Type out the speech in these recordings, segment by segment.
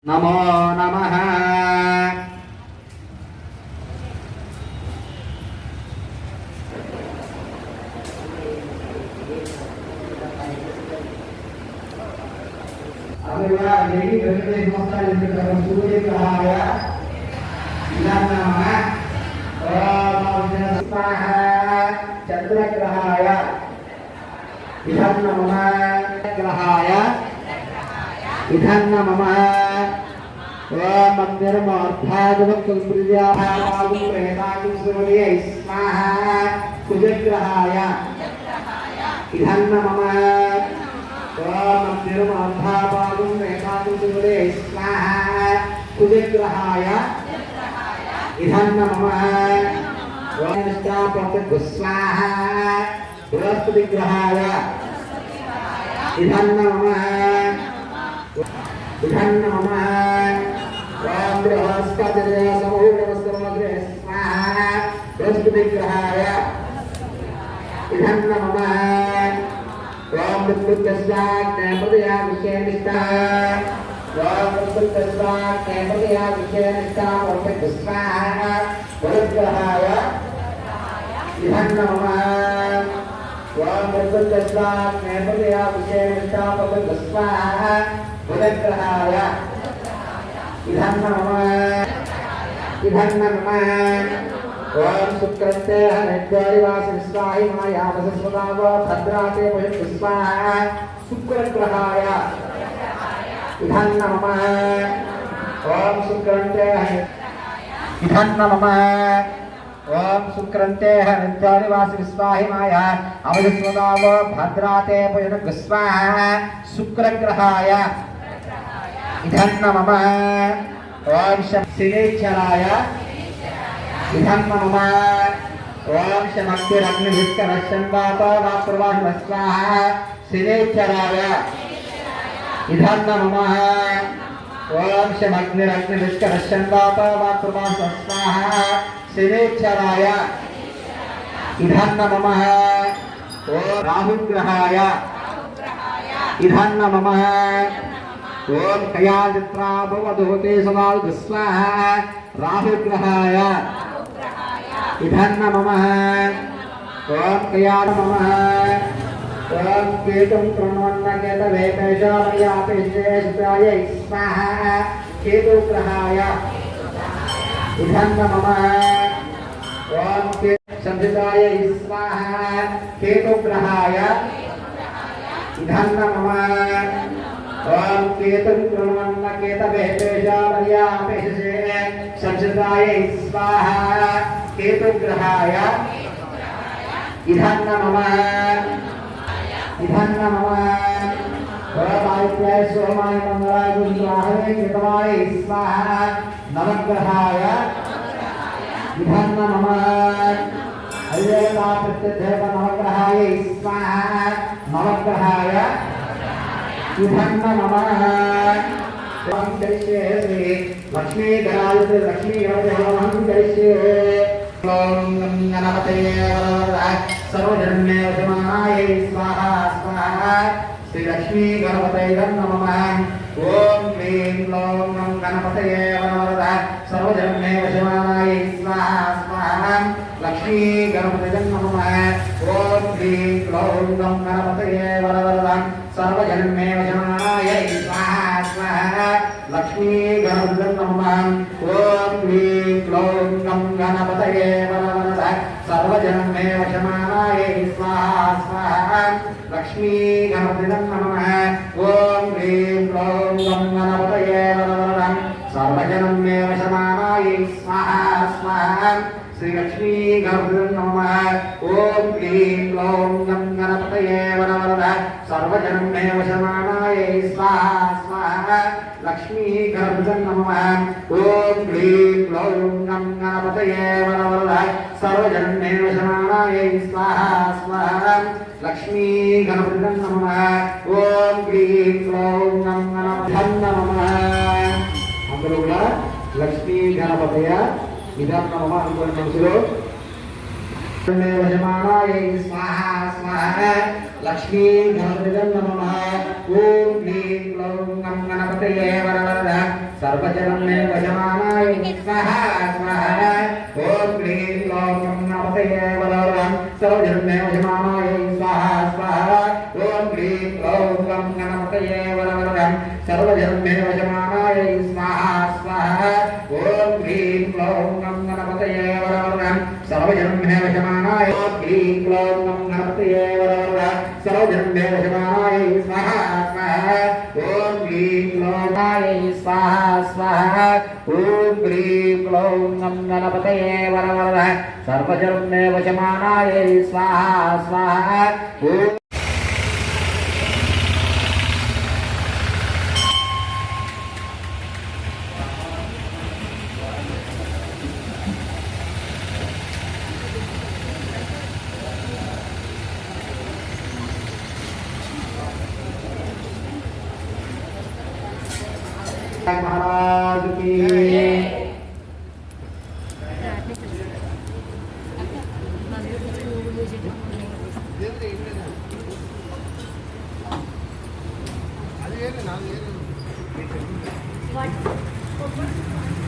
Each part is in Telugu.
నమో నమః. చంద్రగ్రహాయ గ్రహాయ ఇధన్నమః. ఓం మందిరమోర్ధాగవక్ప్రియాభాగం స్వాహా. కుజగ్రహాయ ఇధన్నమః. ఓం మందిరమోర్ధాభాగం స్వాహా. కుజగ్రహాయ ఇధన్నమః. ఓం స్వాహా. బృహస్పతిగ్రహాయ ఇధన్నమః. ఇధన్నమః. ఓం బృహస్పతిర్య సమూఢమస్తమగ్రే స్వాహా. బృహస్పతిగ్రహాయ ఇధన్నమః. ఓం మృత్యుస్వాగ్నేపదయా విషయనిష్టః. ఓం మృత్యుస్వాగ్నేపదయా విషయనిష్టః. స్వాహా. బృహద్గ్రహాయ ఇధన్నమః. ఓం మృత్యుస్వాగ్నేపదయా విషయనిష్టః. స్వాహా. బుధగ్రహాయ ఇధన్నమః. ఓం శుక్రస్తే హరిద్వారివాసిని స్వాహిమాయామసస్వదావ భద్రాతే స్వాహా. శుక్రగ్రహాయ ఇధన్నమః. ఓం శుక్రంతే ఇధన్నమః. ఓం శుక్రంతే హరిద్వారివాసిని స్వాహిమాయ అమసస్వదావ భద్రాతే స్వాహా. శుక్రగ్రహాయ ఇధన్నమః. ఓం శనిశ్చరాయ ఇధన్నమః. ఓం శమగ్నిరగ్నిభిష్కరశ్చందాతవాప్రవాహిమ స్వాహా. శనిశ్చరాయ ఇధన్నమః. ఓం శమగ్నిరగ్నిభిష్కరశ్చందాతవాప్రవాహిమ స్వాహా. శనిశ్చరాయ ఇధన్నమః. ఓం రాహుగ్రహాయ ఇధన్నమః. ఓం కయాచిత్రాభవధూతే సదాలు స్వాహా. రాహుగ్రహాయ ఇధన్నమః. ఓం కయానమః. ఓం కేతుం కృణ్వన్నకేతవేపేషామయాపేషేషాయ స్వాహా. కేతుగ్రహాయ ఇధన్నమః. ఓం సంసితాయ స్వాహా. కేతుగ్రహాయ ఇధన్నమః. ఓం కేతుం కృణ్వన్నకేతవేపేషామయాపేషే సంసితాయ స్వాహా. కేతుగ్రహాయ ఇధన్నమః. ఓం ఆదిత్యాయ సోమాయ మంగళాయ బుధాయ కృతవాయ స్వాహా. నవగ్రహాయ ఇధన్నమః. అయ్యేతా ప్రత్యర్థ నవగ్రహాయ స్వాహా. నవగ్రహాయ ఇధన్నమః. ఓం కరిష్యే శ్రీ లక్ష్మీధరాయ లక్ష్మీగణపతిహోమం కరిష్యే. ఓం గణపతయే వరవరద సర్వజన్మే వశమానాయ స్వాహా. స్వాహా. శ్రీ లక్ష్మీగణపతయే నమః. ఓం హ్రీం క్లీం గం గణపతయే వరవరద సర్వజన్మే వశమానాయ స్వాహా. స్వాహా. లక్ష్మీగణపతయే నమః. ఓం హ్రీం క్లీం గం గణపతయే వరవరద సర్వజన్మే వశమానాయ స్వాహా. స్వాహా. లక్ష్మీగణపతయే నమః. ఓం హ్రీం క్లీం గం గణపతయే వరవరద సర్వజన్మే వశమానాయ స్వాహా. స్వాహా. లక్ష్మీగణపతయే నమః. ఓం హ్రీం క్లీం గం గణపతయే వరవరద సర్వజన్మే వశమానాయ స్వాహా. స్వాహా. శ్రీ లక్ష్మీగణపతయే నమః. ఓం హ్రీం క్లీం గం గణపతయే వరవరద సర్వజన్మే వశమానాయ స్వాహా. స్వాహా. లక్ష్మీగణపతయే నమః. ఓం హ్రీం క్లీం గం గణపతయే వరవరద సర్వజన్మే వశమానాయ స్వాహా. స్వాహా. లక్ష్మీగణపతయే నమః. ఓం హ్రీం క్లీం గం గణపతయే నమః. అందరూ కూడా లక్ష్మీ గణపతయ ఇదన్నమః అనుకోండి మనసులో. वशमानाय स्वाहा स्वाहा लक्ष्मी गणपतिं नमः। ओम ह्रीं क्लीं गं गणपतये वरवरद सर्वजनं मे वशमानाय स्वाहा स्वाहा ओम क्लीं क्लौं गणपतये वरवरं सर्वजनं मे वशमानाय स्वाहा स्वाहा ओम क्लीं क्लौं गणपतये वरवरं सर्वजनं मे वशमानाय स्वाहा स्वाहा ओम क्लीं क्लौं गणपतये वरवरं सर्वजनं मे वशमानाय क्लीं क्लौं गणपतये वरवरं सर्वजनं मे वशमानाय स्वाहा स्वाहा ओम क्लीं क्लौं स्वाहा स्वाहा ओम क्लीं क्लौं गणपतये वरवरं सर्वजनं मे वशमानाय स्वाहा स्वाहा ओम महाराज की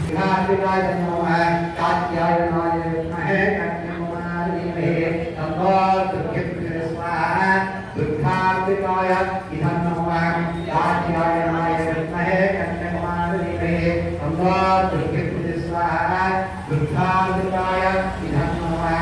विघ्नाधिराज नमः कात्यायनाय विद्महे कन्याकुमारीमहे तन्नो दुर्गे स्वाहा दुर्गांबिकाय इदं नमः कात्यायनाय विद्महे कन्याकुमारीमहे तन्नो दुर्गे स्वाहा दुर्गांबिकाय इदं नमः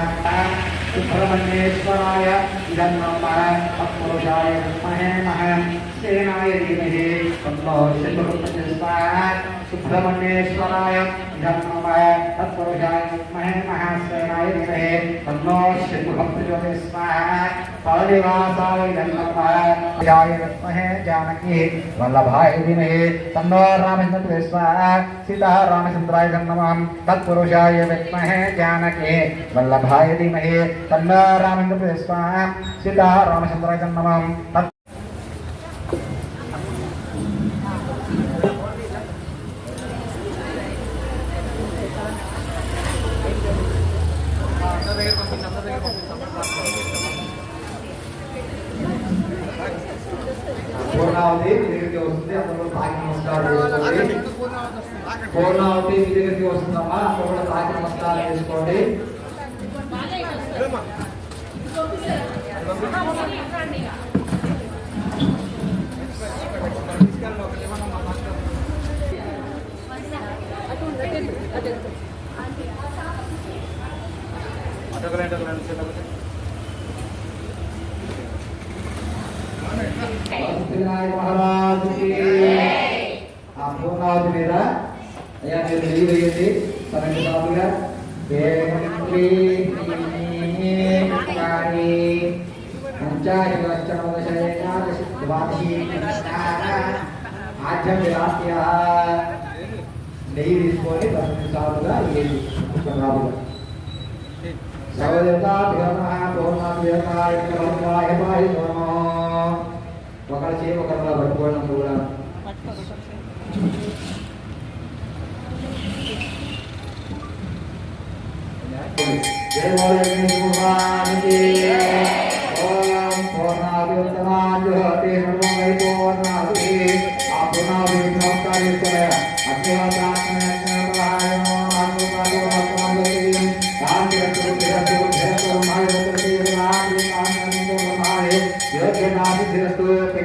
सुब्रह्मण्येश्वराय इदं नमः तत्पुरुषाय विद्महे महासेनाय धीमहि तन्नो शिवगुप्तस्य स्वाहा सुब्रह्मण्येश्वराय इदं नमः तत्पुरुषाय विद्महे महासेनाय धीमहि तन्नो शिवगुप्तस्य स्वाहा पौर्णिवासाय इदं नमः जाय विद्महे जानकी वल्लभाय धीमहि तन्नो रामचन्द्रस्य स्वाहा सीता रामचन्द्राय नमः तत्पुरुषाय विद्महे जानकी वल्लभाय धीमहि तन्नो रामचन्द्रस्य स्वाहा सीता रामचन्द्राय नमः పూర్ణావతి మీ దగ్గరికి వస్తుంది అందరూ తాకి నమస్కారం చేసుకోండి పూర్ణావతి మీ దగ్గరికి వస్తుందమ్మా అందరూ కూడా తాకి నమస్కారం చేసుకోండి महाराज की पूर्णावति మీద అయ్యా మీరు నెయ్యి వేయండి పన్నెండు సార్లుగా ఆజ్యం విరాస్య నెయ్యి తీసుకొని పన్నెండు సార్లుగా వేయండి ఒకరి చేయి ఒకరిలా పట్టుకోవడం కూడా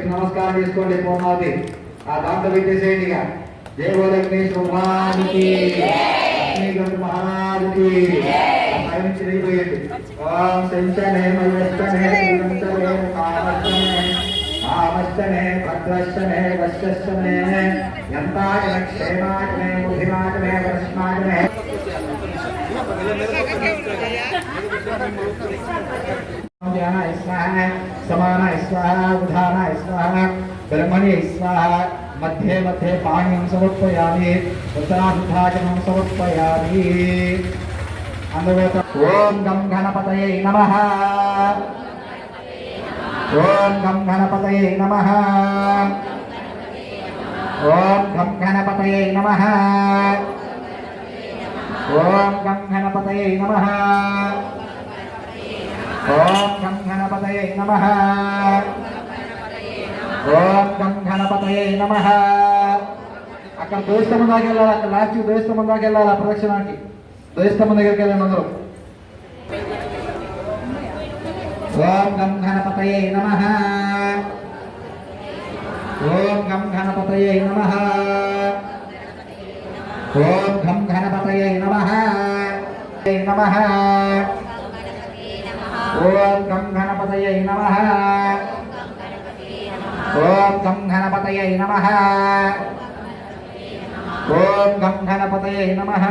నమస్కారం చేసుకోండి పూర్ణావతి ఆ దాంట్లో పెట్టేసేయండి ఇక జయ భగవానికి మహారాజుకి అయిపోయండి ఓం సంచనే మయస్తనే కామస్తనే భద్రస్తనే వశ్యస్తనే యంతాటనే క్షేమాటనే బుద్ధిమాటనే వరస్మాటనే समान स्वाहा उधान स्वाहा ब्रह्मणि स्वाहा मध्ये मध्ये पाणिं समर्पयामि उत्तरार्धाचनं समर्पयामि ओम गं गणपतये नमः ओम गं गणपतये नमः ओम गं गणपतये नमः ओम गं गणपतये नमः ओम गं गणपतये नमः ओम गं गणपतये नमः అక్కడ ధ్వజస్తంభం దాకా వెళ్ళాలి, అక్కడ లాస్ట్ ధ్వజస్తంభం దాకా వెళ్ళాలి. ఆ ప్రదక్షిణానికి ధ్వజస్తంభం దగ్గరికి వెళ్ళండి అందరూ. ఓం గం గణపతయే నమః. ఓం గం గణపతయే నమః. ఓం గం గణపతయే నమః. నమః. ఓం గం గణపతయే నమః. ఓం గం గణపతయే నమః. ఓం గం గణపతయే నమః.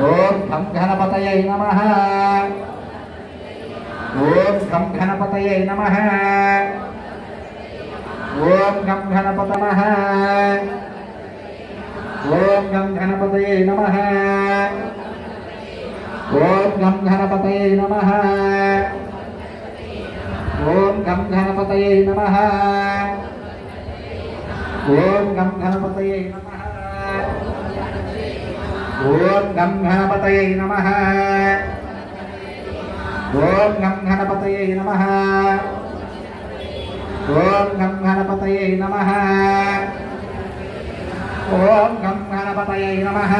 ఓం గం గణపతయే నమః. ఓం గం గణపతయే నమః. ఓం గం గణపత నమః. ఓం గం గణపతయే నమః. ఓం గం గణపతయే నమః. ఓం గం గణపతయే నమః. ఓం గం గణపతయే నమః. ఓం గం గణపతయే నమః. ఓం గం గణపతయే నమః. ఓం గం గణపతయే నమః. ఓం గం గణపతయే నమః.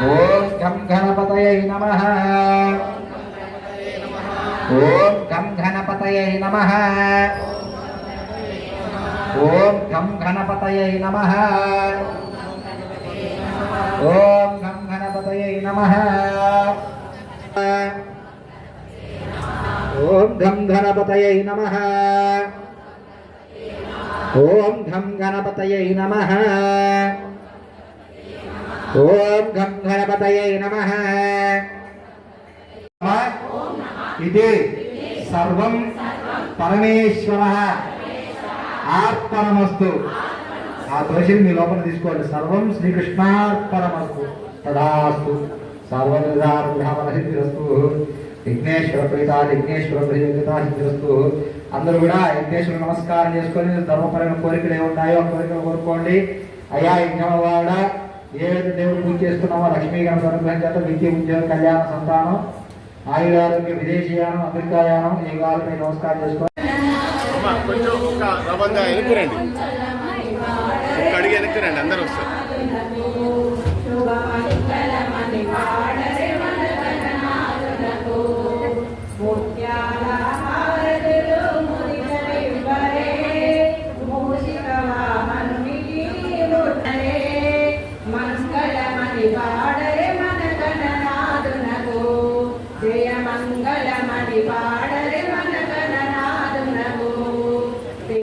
ఓం గం గణపతయే నమః. ఓం గం గణపతయే నమః. ఓం గం గణపతయే నమః. ఓం గం గణపతయే నమః. ఓం గం గణపతయే నమః. ఓం గం గణపతయే నమః. ఓం గం గణపతయే నమః. ఇది సర్వం పరమేశ్వరః అర్పణమస్తు. ఆ దోషిని మీ లోపల తీసుకోండి. సర్వం శ్రీకృష్ణార్పణమస్తు. తదాస్తు. సర్వనిర్ధారసిద్ధిరస్తు. విఘ్నేశ్వర ప్రీత విఘ్నేశ్వర ప్రీతసిద్ధిరస్తు. అందరూ కూడా విఘ్నేశ్వర నమస్కారం చేసుకొని ధర్మపరమైన కోరికలు ఏమున్నాయో ఆ కోరికలు కోరుకోండి. అయ్యా యజ్ఞవాడ ఏదైతే దేవుడు పూజ చేస్తున్నామో లక్ష్మీ గణపతి అనుగ్రహం చేత విద్య ఉద్యోగ కళ్యాణ సంతానం ఆయురారోగ్య విదేశీయానం అమెరికాయానం ఏ కాలం నమస్కారం చేసుకోండి. కొంచెం ఒక రవంగా వెనుకరండి, ఒక అడిగి వెనుకరండి, అందరూ వస్తారు.